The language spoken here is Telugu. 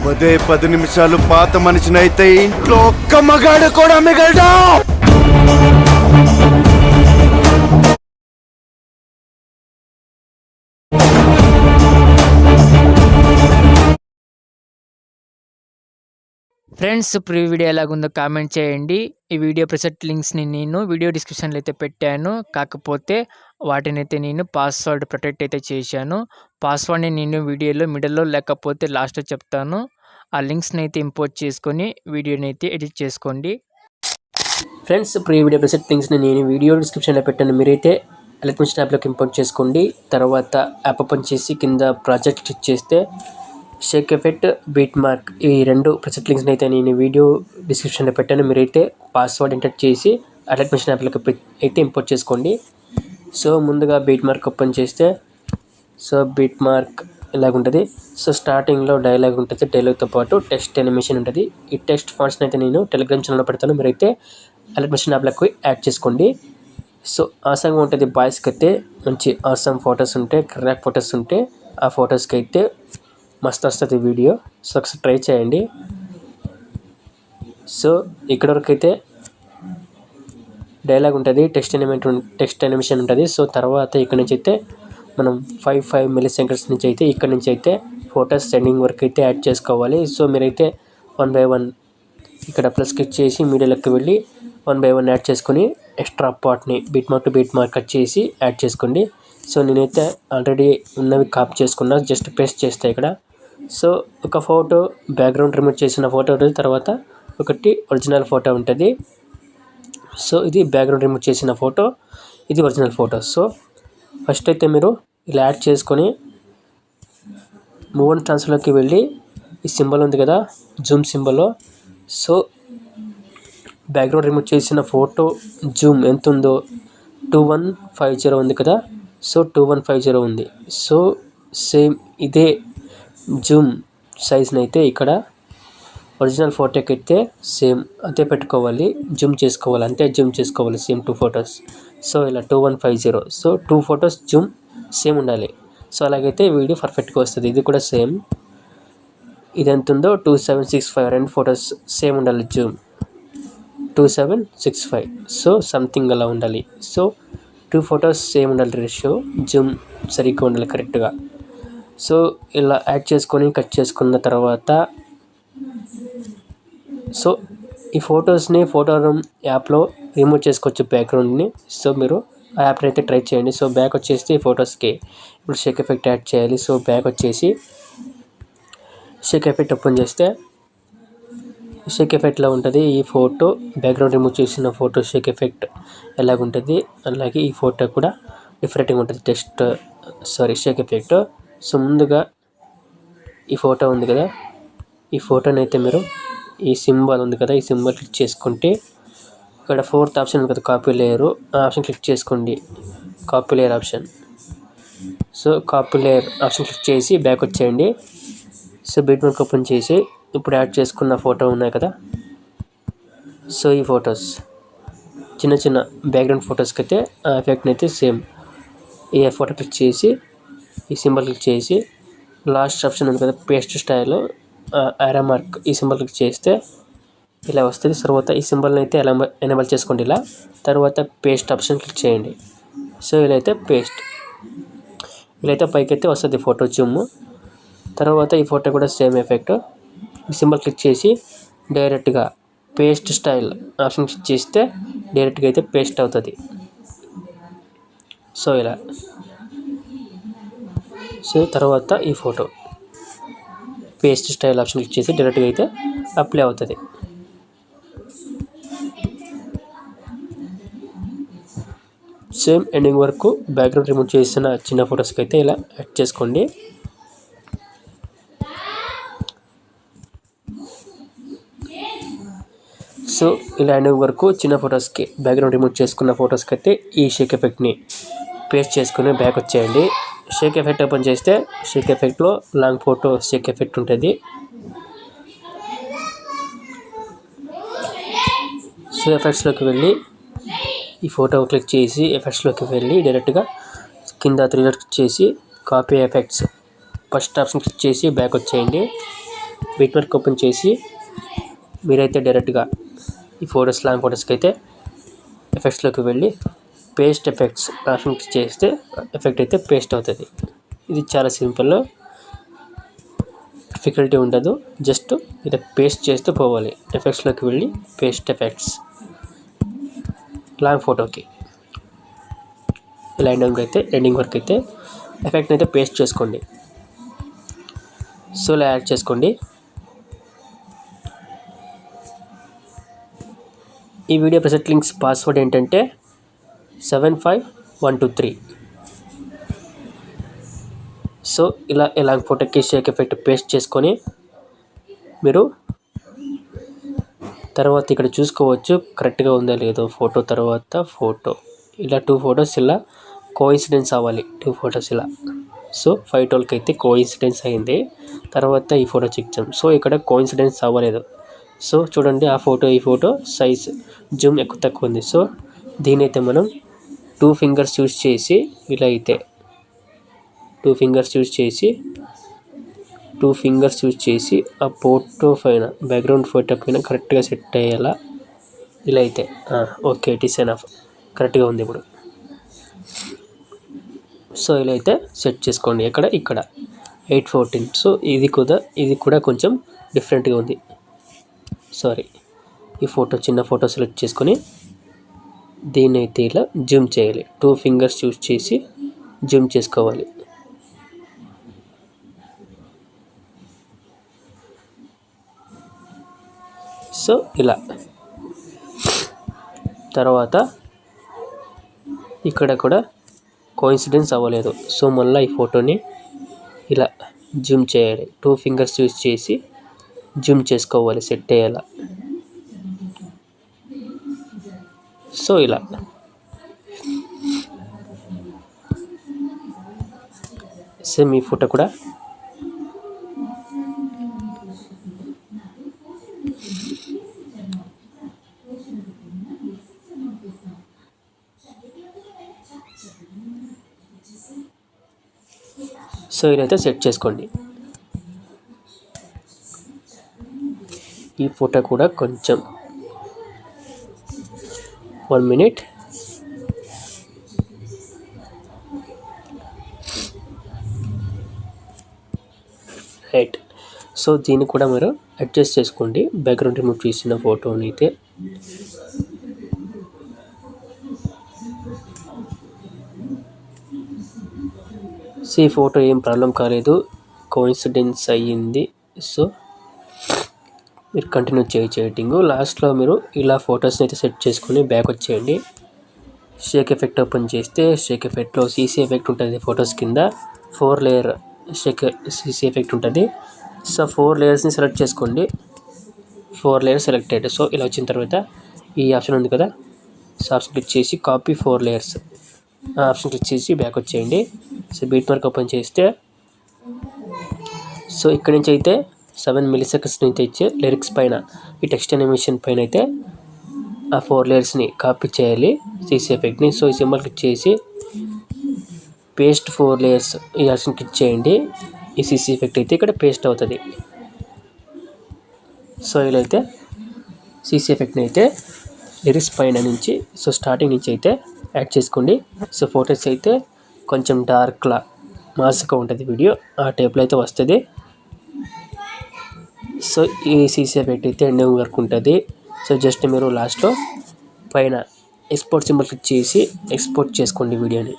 పదే 10 నిమిషాలు పాత మనిషినైతే ఇంట్లో ఒక్క మగాడు కూడా మిగలడు. ఫ్రెండ్స్, ఇప్పుడు ఈ వీడియో ఎలాగుందో కామెంట్ చేయండి. ఈ వీడియో ప్రెసెంట్ లింక్స్ని నేను వీడియో డిస్క్రిప్షన్లో అయితే పెట్టాను. కాకపోతే వాటినైతే నేను పాస్వర్డ్ ప్రొటెక్ట్ అయితే చేశాను. పాస్వర్డ్ని నేను వీడియోలో మిడిల్లో లేకపోతే లాస్ట్లో చెప్తాను. ఆ లింక్స్ని అయితే ఇంపోర్ట్ చేసుకొని వీడియోని అయితే ఎడిట్ చేసుకోండి. ఫ్రెండ్స్, ఇప్పుడు ఈ వీడియో ప్రెసెంట్ లింక్స్ని నేను వీడియో డిస్క్రిప్షన్లో పెట్టాను. మీరైతే ఎలక్ట్రానిక్స్ యాప్లోకి ఇంపోర్ట్ చేసుకోండి. తర్వాత యాప్ ఓపెన్ చేసి కింద ప్రాజెక్ట్ క్లిక్ చేస్తే షేక్ ఎఫెక్ట్, బీట్ మార్క్ ఈ 2 ప్రెసెంట్ లింక్స్ని అయితే నేను వీడియో డిస్క్రిప్షన్లో పెట్టాను. మీరైతే పాస్వర్డ్ ఎంటర్ చేసి ఎలక్ట్రానిక్స్ యాప్లోకి అయితే ఇంపోర్ట్ చేసుకోండి. సో ముందుగా బీట్ మార్క్ ఓపెన్ చేస్తే బీట్ మార్క్ ఇలాగుంటుంది. స్టార్టింగ్లో డైలాగ్ ఉంటుంది. డైలాగ్తో పాటు టెక్స్ట్ యానిమేషన్ ఉంటుంది. ఈ టెక్స్ట్ ఫాంట్స్ని అయితే నేను టెలిగ్రామ్ ఛానల్లో పెడతాను. మీరైతే ఎలక్ట్రానిక్స్ యాప్లోకి యాడ్ చేసుకోండి. ఆసంగా ఉంటుంది. బాయ్స్కి అయితే మంచి ఆసమ్ ఫొటోస్ ఉంటే, క్రాక్ ఫొటోస్ ఉంటే ఆ ఫొటోస్కి అయితే మస్తు వస్తుంది వీడియో. ఒకసారి ట్రై చేయండి. ఇక్కడ వరకు అయితే డైలాగ్ ఉంటుంది, టెక్స్ట్ యానిమేషన్ ఉంటుంది. తర్వాత ఇక్కడ నుంచి అయితే మనం 5 మిల్లీ-సెకండ్స్ నుంచి అయితే ఇక్కడ నుంచి అయితే ఫొటోస్ సెండింగ్ వరకు అయితే యాడ్ చేసుకోవాలి. మీరైతే 1 బై 1 ఇక్కడ ప్లస్ క్లిక్ చేసి మీడియాలోకి వెళ్ళి 1 బై 1 యాడ్ చేసుకొని ఎక్స్ట్రా పార్ట్ని beat mark to beat mark cut చేసి యాడ్ చేసుకోండి. నేనైతే ఆల్రెడీ ఉన్నవి కాపీ చేసుకున్నా. జస్ట్ పేస్ట్ చేస్తే ఇక్కడ ఒక ఫోటో బ్యాక్గ్రౌండ్ రిమూవ్ చేసిన ఫోటో ఉంటుంది. తర్వాత ఒకటి ఒరిజినల్ ఫోటో ఉంటుంది. ఇది బ్యాక్గ్రౌండ్ రిమూవ్ చేసిన ఫోటో, ఇది ఒరిజినల్ ఫోటో. ఫస్ట్ అయితే మీరు ఇలా యాడ్ చేసుకొని మూవ్ అండ్ ట్రాన్స్ఫర్లోకి వెళ్ళి ఈ సింబల్ ఉంది కదా, జూమ్ సింబల్. బ్యాక్గ్రౌండ్ రిమూవ్ చేసిన ఫోటో జూమ్ ఎంత ఉందో 2150 ఉంది కదా. 2150 ఉంది. సేమ్ ఇదే జూమ్ సైజ్ని అయితే ఇక్కడ ఒరిజినల్ ఫోటోకి అయితే సేమ్ అంతే పెట్టుకోవాలి. జూమ్ చేసుకోవాలి, అంతే జూమ్ చేసుకోవాలి. Same 2 photos. ఇలా 2150. 2 ఫొటోస్ జూమ్ సేమ్ ఉండాలి. అలాగైతే వీడియో పర్ఫెక్ట్గా వస్తుంది. ఇది కూడా సేమ్, ఇది ఎంత ఉందో 2765. 2 ఫొటోస్ సేమ్ ఉండాలి. జూమ్ 2765. సంథింగ్ అలా ఉండాలి. 2 ఫొటోస్ సేమ్ ఉండాలి. రేషియో జూమ్ సరిగ్గా ఉండాలి కరెక్ట్గా. ఇలా యాడ్ చేసుకొని కట్ చేసుకున్న తర్వాత ఈ ఫొటోస్ని ఫోటో రూమ్ యాప్లో రిమూవ్ చేసుకోవచ్చు బ్యాక్గ్రౌండ్ని. మీరు ఆ యాప్ని అయితే ట్రై చేయండి. బ్యాక్ వచ్చేసి ఈ ఫొటోస్కి ఇప్పుడు షేక్ ఎఫెక్ట్ యాడ్ చేయాలి. బ్యాక్ వచ్చేసి షేక్ ఎఫెక్ట్ ఓపెన్ చేస్తే షేక్ ఎఫెక్ట్లో ఉంటుంది. ఈ ఫోటో బ్యాక్గ్రౌండ్ రిమూవ్ చేసిన ఫోటో షేక్ ఎఫెక్ట్ ఎలాగుంటుంది అలాగే ఈ ఫోటో కూడా డిఫరెంట్గా ఉంటుంది. షేక్ ఎఫెక్ట్. ముందుగా ఈ ఫోటో ఉంది కదా, ఈ ఫోటోని అయితే మీరు ఈ సింబల్ ఉంది కదా, ఈ సింబల్ క్లిక్ చేసుకుంటే ఇక్కడ 4th ఆప్షన్ ఉంది కదా, కాపీ లేయరు. ఆ ఆప్షన్ క్లిక్ చేసుకోండి, copy layer option. Copy layer option click చేసి బ్యాక్ వచ్చేయండి. బీట్ మార్క్ ఓపెన్ చేసి ఇప్పుడు యాడ్ చేసుకున్న ఫోటో ఉన్నాయి కదా. ఈ ఫొటోస్ చిన్న చిన్న బ్యాక్గ్రౌండ్ ఫొటోస్కి అయితే ఆ ఎఫెక్ట్ని అయితే సేమ్ ఈ ఫోటో క్లిక్ చేసి ఈ సింబల్ క్లిక్ చేసి లాస్ట్ ఆప్షన్ ఉంది కదా, పేస్ట్ స్టైల్ ఆరో మార్క్, ఈ సింబల్ క్లిక్ చేస్తే ఇలా వస్తుంది. తర్వాత ఈ సింబల్ని అయితే ఎనేబుల్ చేసుకోండి ఇలా. తర్వాత పేస్ట్ ఆప్షన్ క్లిక్ చేయండి. ఇలా అయితే పేస్ట్, ఇలా అయితే పైకి వస్తుంది ఫోటో జూమ్. తర్వాత ఈ ఫోటో కూడా సేమ్ ఎఫెక్ట్. ఈ సింబల్ క్లిక్ చేసి డైరెక్ట్గా పేస్ట్ స్టైల్ ఆప్షన్ క్లిక్ చేస్తే డైరెక్ట్గా అయితే పేస్ట్ అవుతుంది. ఇలా తర్వాత ఈ photo paste style option click చేసి డైరెక్ట్గా అయితే అప్లై అవుతుంది. సేమ్ ఎండింగ్ వరకు బ్యాక్గ్రౌండ్ రిమూవ్ చేసిన చిన్న ఫొటోస్కి అయితే ఇలా యాడ్ చేసుకోండి. ఇలా ఎండింగ్ వరకు చిన్న ఫొటోస్కి బ్యాక్గ్రౌండ్ రిమూవ్ చేసుకున్న ఫొటోస్కి అయితే ఈ షేక్ ఎఫెక్ట్ని పేస్ట్ చేసుకుని బ్యాక్ వచ్చేయండి. షేక్ ఎఫెక్ట్ ఓపెన్ చేస్తే షేక్ ఎఫెక్ట్లో లాంగ్ ఫోటో షేక్ ఎఫెక్ట్ ఉంటుంది. ఎఫెక్ట్స్లోకి వెళ్ళి ఈ ఫోటో క్లిక్ చేసి ఎఫెక్ట్స్లోకి వెళ్ళి డైరెక్ట్గా కింద 3 డాట్ క్లిక్ చేసి copy effects first option click చేసి బ్యాక్ వచ్చేయండి. బీట్మార్క్ ఓపెన్ చేసి మీరైతే డైరెక్ట్గా ఈ లాంగ్ ఫొటోస్కి అయితే ఎఫెక్ట్స్లోకి వెళ్ళి పేస్ట్ ఎఫెక్ట్స్ ఆప్షన్ చేస్తే ఎఫెక్ట్ అయితే పేస్ట్ అవుతుంది. ఇది చాలా సింపుల్, డిఫికల్టీ ఉండదు. జస్ట్ ఇలా పేస్ట్ చేస్తూ పోవాలి. ఎఫెక్ట్స్లోకి వెళ్ళి పేస్ట్ ఎఫెక్ట్స్ లాంగ్ ఫోటోకి ఇలా ఎండింగ్ వరకు అయితే ఎఫెక్ట్ని అయితే పేస్ట్ చేసుకోండి. సో ఇలా యాడ్ చేసుకోండి. ఈ వీడియో ప్రెసెంట్ లింక్స్ పాస్వర్డ్ ఏంటంటే 75123. సో ఇలా లాంగ్ ఫోటోకి షేక్ ఎఫెక్ట్ పేస్ట్ చేసుకొని మీరు తర్వాత ఇక్కడ చూసుకోవచ్చు కరెక్ట్గా ఉందా లేదో. ఫోటో తర్వాత ఫోటో ఇలా 2 ఫొటోస్ ఇలా కోఇన్సిడెన్స్ అవ్వాలి. 2 ఫొటోస్ ఇలా. సో 512కి అయితే కోఇన్సిడెన్స్ అయింది. తర్వాత ఈ ఫోటో చెక్ చేద్దాం. సో ఇక్కడ కోఇన్సిడెన్స్ అవ్వలేదు. సో చూడండి ఆ ఫోటో ఈ ఫోటో సైజ్ జూమ్ ఎక్కువ తక్కువ ఉంది. సో దీనైతే మనం 2 ఫింగర్స్ యూజ్ చేసి ఇలా అయితే 2 ఫింగర్స్ యూజ్ చేసి ఆ ఫోటో పైన బ్యాక్గ్రౌండ్ ఫోటో పైన కరెక్ట్గా సెట్ అయ్యేలా ఇలా అయితే ఓకే ఇట్ ఈస్ ఎనఫ్, కరెక్ట్గా ఉంది ఇప్పుడు. సో ఇలా అయితే సెట్ చేసుకోండి. ఇక్కడ 814. సో ఇది కూడా కొంచెం డిఫరెంట్గా ఉంది. సారీ, ఈ ఫోటో చిన్న ఫోటో సెలెక్ట్ చేసుకొని దీన్ని అయితే ఇలా జూమ్ చేయాలి. 2 ఫింగర్స్ యూజ్ చేసి జూమ్ చేసుకోవాలి. సో ఇలా తర్వాత ఇక్కడ కూడా కోఇన్సిడెన్స్ అవ్వలేదు. సో మళ్ళీ ఈ ఫోటోని ఇలా జూమ్ చేయాలి. 2 ఫింగర్స్ యూజ్ చేసి జూమ్ చేసుకోవాలి సెట్ అయ్యేలా. సో ఇలా సేమ్ ఈ ఫోటో కూడా సో ఇదైతే సెట్ చేసుకోండి. ఈ ఫోటో కూడా కొంచెం 1 minute రైట్. సో దీన్ని కూడా మీరు అడ్జస్ట్ చేసుకోండి. బ్యాక్గ్రౌండ్ రిమూవ్ చేసిన ఫోటోని అయితే ఈ ఫోటో ఏం ప్రాబ్లం కాలేదు, కోఇన్సిడెన్స్ అయ్యింది. సో మీరు కంటిన్యూ చేయటింగ్. లాస్ట్లో మీరు ఇలా ఫొటోస్ని అయితే సెట్ చేసుకొని బ్యాక్ వచ్చేయండి. షేక్ ఎఫెక్ట్ ఓపెన్ చేస్తే షేక్ ఎఫెక్ట్లో సీసీ ఎఫెక్ట్ ఉంటుంది. ఫొటోస్ కింద 4 లేయర్ సీసీ ఎఫెక్ట్ ఉంటుంది. సో 4 లేయర్స్ని సెలెక్ట్ చేసుకోండి. 4 లేయర్స్ సెలెక్టెడ్. సో ఇలా వచ్చిన తర్వాత ఈ ఆప్షన్ ఉంది కదా, సో ఆప్షన్ క్లిక్ చేసి కాపీ 4 లేయర్స్ ఆప్షన్ క్లిక్ చేసి బ్యాక్ వచ్చేయండి. సో బీట్మార్క్ ఓపెన్ చేస్తే సో ఇక్కడి నుంచి అయితే 7 milliseconds నుంచి ఇచ్చే లిరిక్స్ పైన ఈ టెక్స్ట్ అనిమేషన్ పైన అయితే ఆ 4 లేయర్స్ని కాపీ చేయాలి సీసీ ఎఫెక్ట్ని. సో ఈ సింబల్ క్లిక్ చేసి పేస్ట్ 4 లేయర్స్ ఈ ఆప్షన్ క్లిక్ చేయండి. ఈ సీసీ ఎఫెక్ట్ అయితే ఇక్కడ పేస్ట్ అవుతుంది. సో ఇలా అయితే సీసీ ఎఫెక్ట్ని అయితే లిరిక్స్ పైన నుంచి సో స్టార్టింగ్ నుంచి అయితే యాడ్ చేసుకోండి. సో ఫొటోస్ అయితే కొంచెం డార్క్లా మాస్గా ఉంటుంది వీడియో, ఆ టైప్లో అయితే వస్తుంది. సో ఈ సీసీ ఎఫెక్ట్ అయితే ఎండింగ్ వరకు ఉంటుంది. సో జస్ట్ మీరు లాస్ట్లో పైన ఎక్స్పోర్ట్ సింబల్ క్లిక్ చేసి ఎక్స్పోర్ట్ చేసుకోండి వీడియోని.